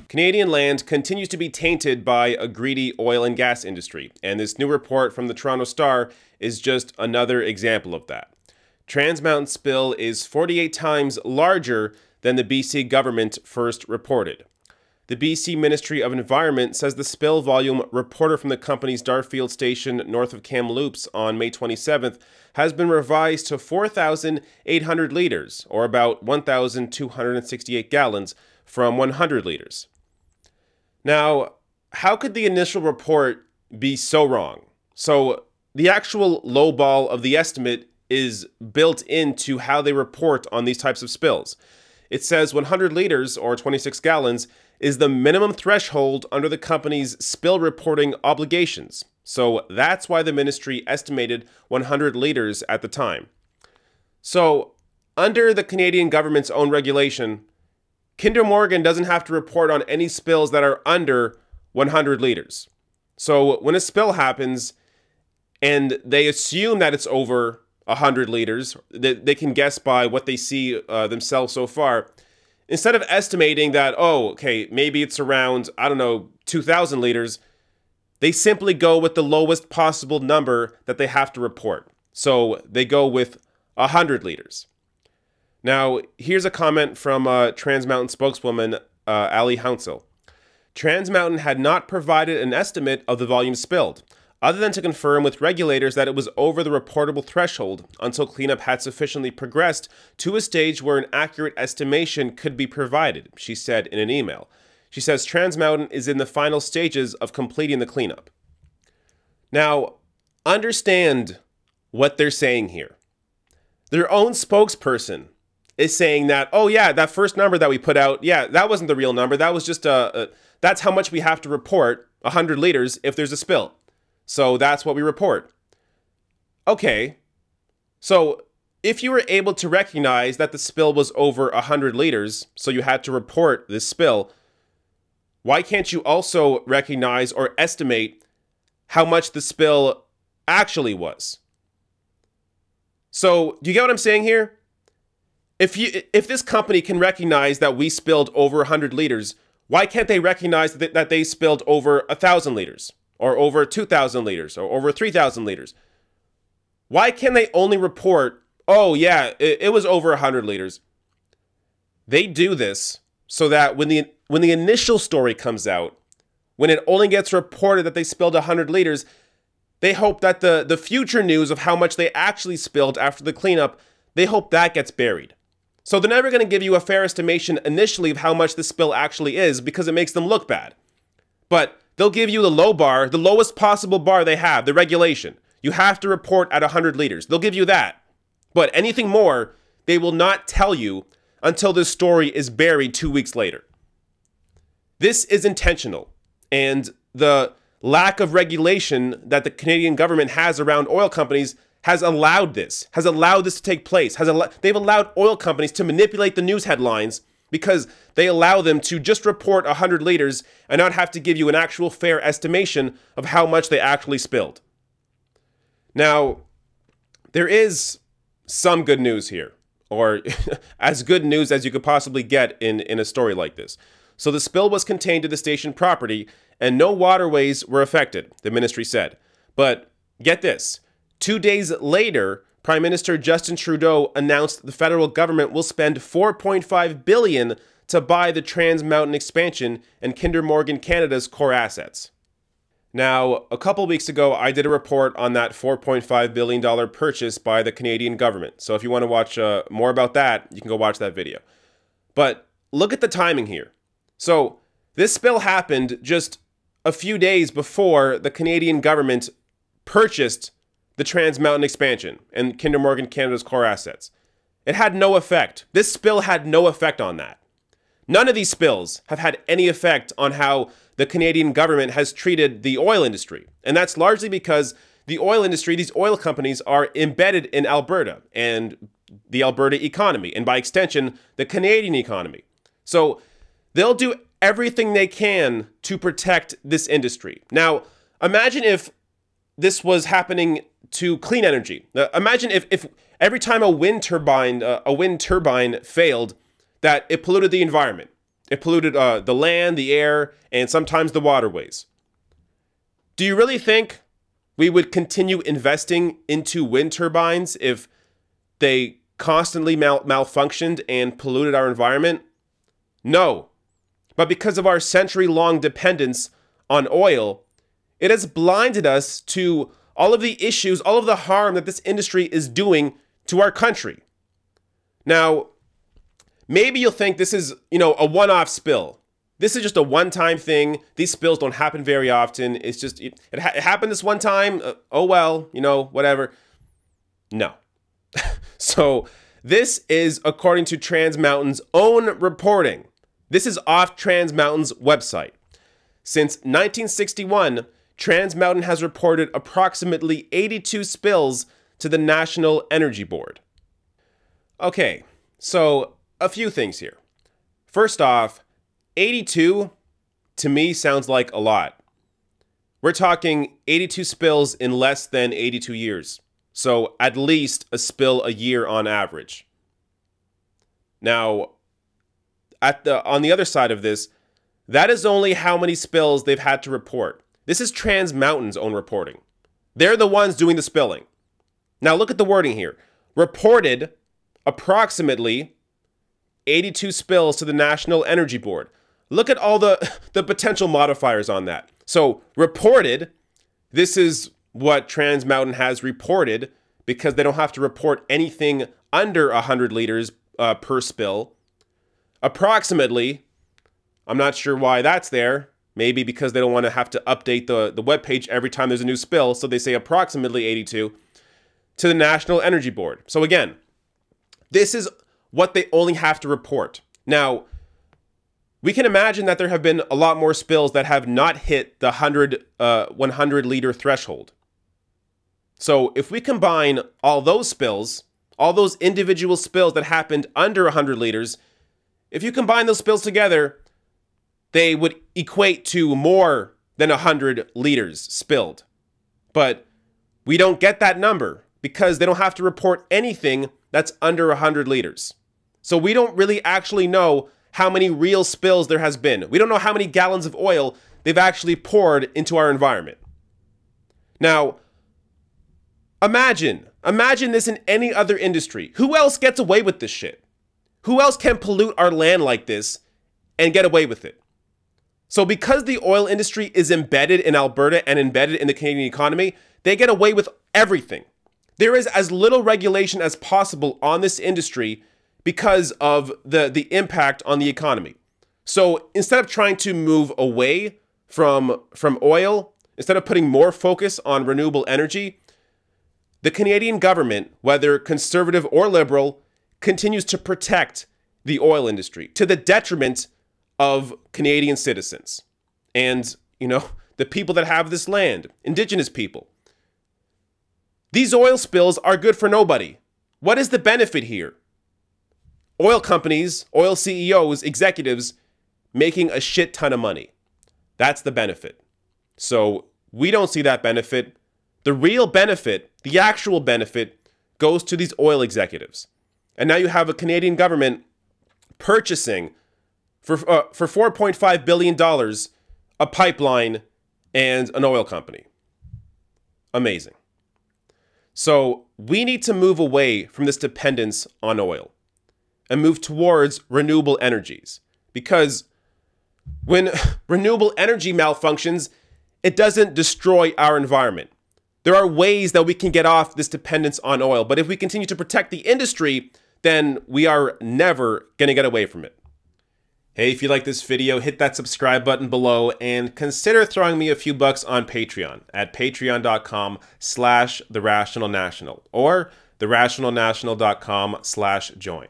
Canadian land continues to be tainted by a greedy oil and gas industry, and this new report from the Toronto Star is just another example of that. Trans Mountain spill is 48 times larger than the BC government first reported. The BC Ministry of Environment says the spill volume reported from the company's Darfield station north of Kamloops on May 27th has been revised to 4,800 litres, or about 1,268 gallons, from 100 litres. Now, how could the initial report be so wrong? So, the actual lowball of the estimate is built into how they report on these types of spills. It says 100 litres, or 26 gallons, is the minimum threshold under the company's spill reporting obligations. So that's why the ministry estimated 100 litres at the time. So, under the Canadian government's own regulation, Kinder Morgan doesn't have to report on any spills that are under 100 litres. So when a spill happens and they assume that it's over 100 litres, they can guess by what they see themselves so far. Instead of estimating that, oh, okay, maybe it's around, 2,000 litres, they simply go with the lowest possible number that they have to report. So they go with 100 litres. Now, here's a comment from Trans Mountain spokeswoman Ali Hounsell. Trans Mountain had not provided an estimate of the volume spilled, other than to confirm with regulators that it was over the reportable threshold until cleanup had sufficiently progressed to a stage where an accurate estimation could be provided, she said in an email. She says Trans Mountain is in the final stages of completing the cleanup. Now, understand what they're saying here. Their own spokesperson is saying that, oh yeah, that first number that we put out, yeah, that wasn't the real number. That was just that's how much we have to report, 100 litres, if there's a spill. So that's what we report. Okay, so if you were able to recognize that the spill was over 100 litres, so you had to report this spill, why can't you also recognize or estimate how much the spill actually was? So, do you get what I'm saying here? If this company can recognize that we spilled over 100 litres, why can't they recognize that they spilled over 1,000 litres? Or over 2,000 litres? Or over 3,000 litres? Why can they only report, oh yeah, it was over 100 litres? They do this so that when the initial story comes out, when it only gets reported that they spilled 100 litres, they hope that the future news of how much they actually spilled after the cleanup, they hope that gets buried. So they're never going to give you a fair estimation initially of how much the spill actually is because it makes them look bad. But they'll give you the low bar, the lowest possible bar they have, the regulation. You have to report at 100 litres. They'll give you that. But anything more, they will not tell you until this story is buried 2 weeks later. This is intentional. And the lack of regulation that the Canadian government has around oil companies has allowed this to take place. They've allowed oil companies to manipulate the news headlines because they allow them to just report 100 litres and not have to give you an actual fair estimation of how much they actually spilled. Now, there is some good news here, or as good news as you could possibly get in a story like this. So the spill was contained to the station property and no waterways were affected, the ministry said. But get this, 2 days later, Prime Minister Justin Trudeau announced the federal government will spend $4.5 billion to buy the Trans Mountain expansion and Kinder Morgan Canada's core assets. Now, a couple weeks ago, I did a report on that $4.5 billion purchase by the Canadian government. So if you want to watch more about that, you can go watch that video. But look at the timing here. So this spill happened just a few days before the Canadian government purchased the Trans Mountain expansion and Kinder Morgan Canada's core assets. It had no effect. This spill had no effect on that. None of these spills have had any effect on how the Canadian government has treated the oil industry. And that's largely because the oil industry, these oil companies, are embedded in Alberta and the Alberta economy, and by extension, the Canadian economy. So they'll do everything they can to protect this industry. Now, imagine if this was happening to clean energy. Imagine if every time a wind turbine failed, that it polluted the environment. It polluted the land, the air, and sometimes the waterways. Do you really think we would continue investing into wind turbines if they constantly malfunctioned and polluted our environment? No. But because of our century-long dependence on oil, it has blinded us to all of the issues, all of the harm that this industry is doing to our country. Now, maybe you'll think this is, a one-off spill. This is just a one-time thing. These spills don't happen very often. It's just, it happened this one time. Oh, well, whatever. No. So this is according to Trans Mountain's own reporting. This is off Trans Mountain's website. Since 1961, Trans Mountain has reported approximately 82 spills to the National Energy Board. Okay, so a few things here. First off, 82 to me sounds like a lot. We're talking 82 spills in less than 82 years. So at least a spill a year on average. Now, on the other side of this, that is only how many spills they've had to report. This is Trans Mountain's own reporting. They're the ones doing the spilling. Now look at the wording here. Reported approximately 82 spills to the National Energy Board. Look at all the potential modifiers on that. So reported, this is what Trans Mountain has reported because they don't have to report anything under 100 liters per spill. Approximately, I'm not sure why that's there. Maybe because they don't want to have to update the webpage every time there's a new spill. So they say approximately 82 to the National Energy Board. So again, this is what they only have to report. Now, we can imagine that there have been a lot more spills that have not hit the 100 liter threshold. So if we combine all those spills, all those individual spills that happened under 100 liters, if you combine those spills together, they would equate to more than 100 liters spilled. But we don't get that number because they don't have to report anything that's under 100 liters. So we don't really actually know how many real spills there has been. We don't know how many gallons of oil they've actually poured into our environment. Now, imagine this in any other industry. Who else gets away with this shit? Who else can pollute our land like this and get away with it? So because the oil industry is embedded in Alberta and embedded in the Canadian economy, they get away with everything. There is as little regulation as possible on this industry because of the impact on the economy. So instead of trying to move away from oil, instead of putting more focus on renewable energy, the Canadian government, whether conservative or liberal, continues to protect the oil industry to the detriment of Canadian citizens and, the people that have this land, Indigenous people. These oil spills are good for nobody. What is the benefit here? Oil companies, oil CEOs, executives making a shit ton of money. That's the benefit. So we don't see that benefit. The real benefit, the actual benefit, goes to these oil executives. And now you have a Canadian government purchasing for $4.5 billion a pipeline and an oil company. Amazing. So we need to move away from this dependence on oil and move towards renewable energies. Because when renewable energy malfunctions, it doesn't destroy our environment. There are ways that we can get off this dependence on oil. But if we continue to protect the industry, then we are never going to get away from it. Hey, if you like this video, hit that subscribe button below and consider throwing me a few bucks on Patreon at patreon.com/therationalnational or therationalnational.com/join.